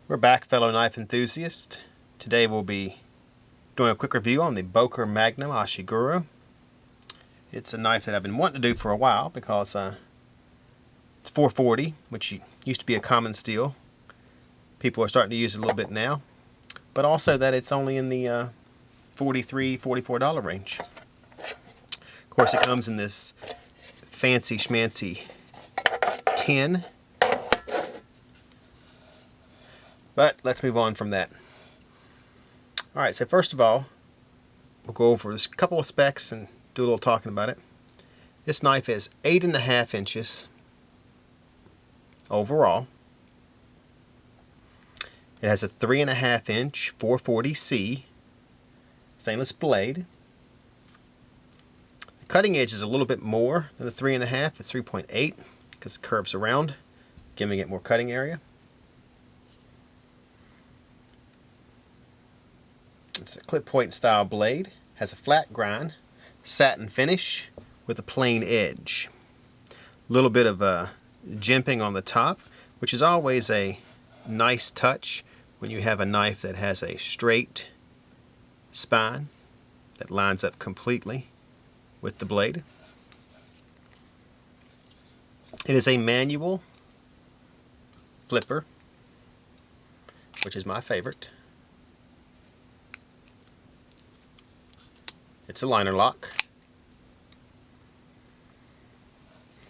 We're back, fellow knife enthusiasts. Today we'll be doing a quick review on the Boker Magnum Ashigaru. It's a knife that I've been wanting to do for a while because it's 440, which used to be a common steel. People are starting to use it a little bit now, but also that it's only in the $43, $44 range. Of course, it comes in this fancy schmancy tin. But let's move on from that. Alright, so first of all, we'll go over this couple of specs and do a little talking about it. This knife is 8.5 inches overall. It has a 3.5 inch 440C stainless blade. The cutting edge is a little bit more than the 3.5. It's 3.8 because it curves around, giving it more cutting area. It's a clip point style blade, has a flat grind, satin finish with a plain edge. A little bit of jimping on the top, which is always a nice touch when you have a knife that has a straight spine that lines up completely with the blade. It is a manual flipper, which is my favorite. It's a Linerlock.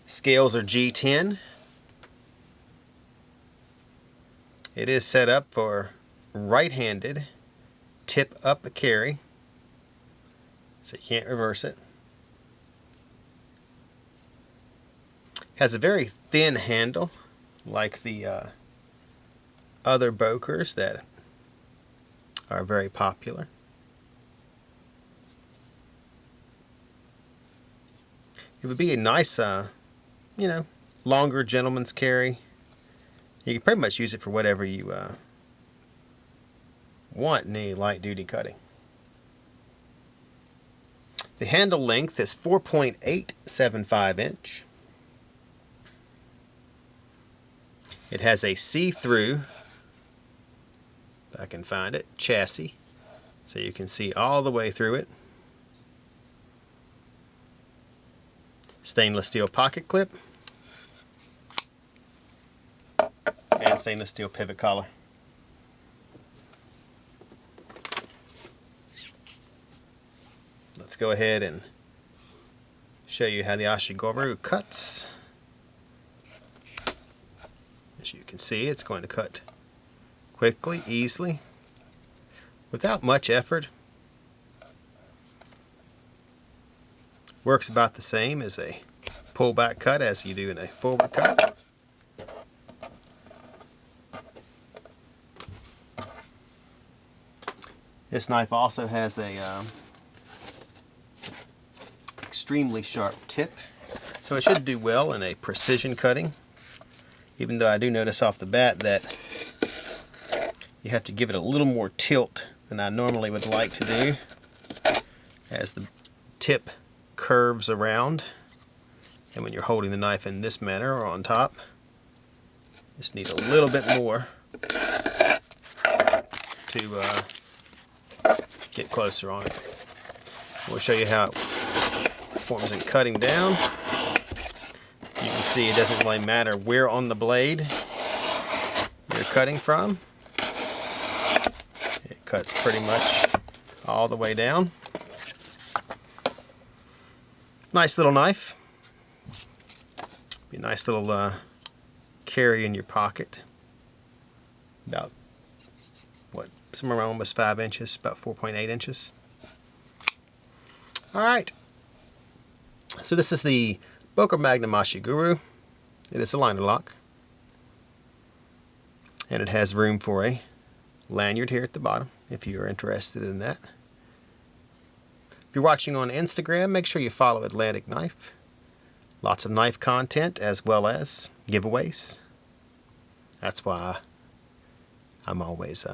Scales are G10. It is set up for right-handed tip up carry, so you can't reverse it. Has a very thin handle, like the other Bokers that are very popular. It would be a nice, longer gentleman's carry. You can pretty much use it for whatever you want in any light-duty cutting. The handle length is 4.875 inch. It has a see-through, if I can find it, chassis, so you can see all the way through it. Stainless steel pocket clip and stainless steel pivot collar. Let's go ahead and show you how the Ashigaru cuts. As you can see, it's going to cut quickly, easily, without much effort. Works about the same as a pullback cut as you do in a forward cut. This knife also has a extremely sharp tip, so it should do well in a precision cutting, even though I do notice off the bat that you have to give it a little more tilt than I normally would like to do, as the tip curves around, and when you're holding the knife in this manner or on top, just need a little bit more to get closer on it. We'll show you how it performs in cutting down. You can see it doesn't really matter where on the blade you're cutting from. It cuts pretty much all the way down. Nice little knife. Be a nice little carry in your pocket. About, somewhere around almost 5 inches, about 4.8 inches. Alright. So this is the Boker Magnum Ashigaru. It is a Linerlock. And it has room for a lanyard here at the bottom, if you are interested in that. If you're watching on Instagram, make sure you follow Atlantic Knife. Lots of knife content as well as giveaways. That's why I'm always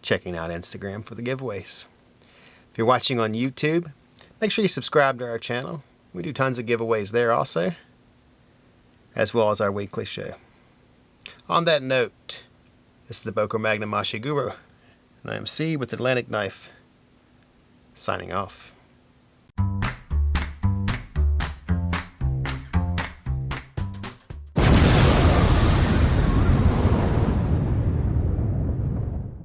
checking out Instagram for the giveaways. If you're watching on YouTube, make sure you subscribe to our channel. We do tons of giveaways there also, as well as our weekly show. On that note, this is the Boker Magnum Ashigaru, and I am C with Atlantic Knife, signing off.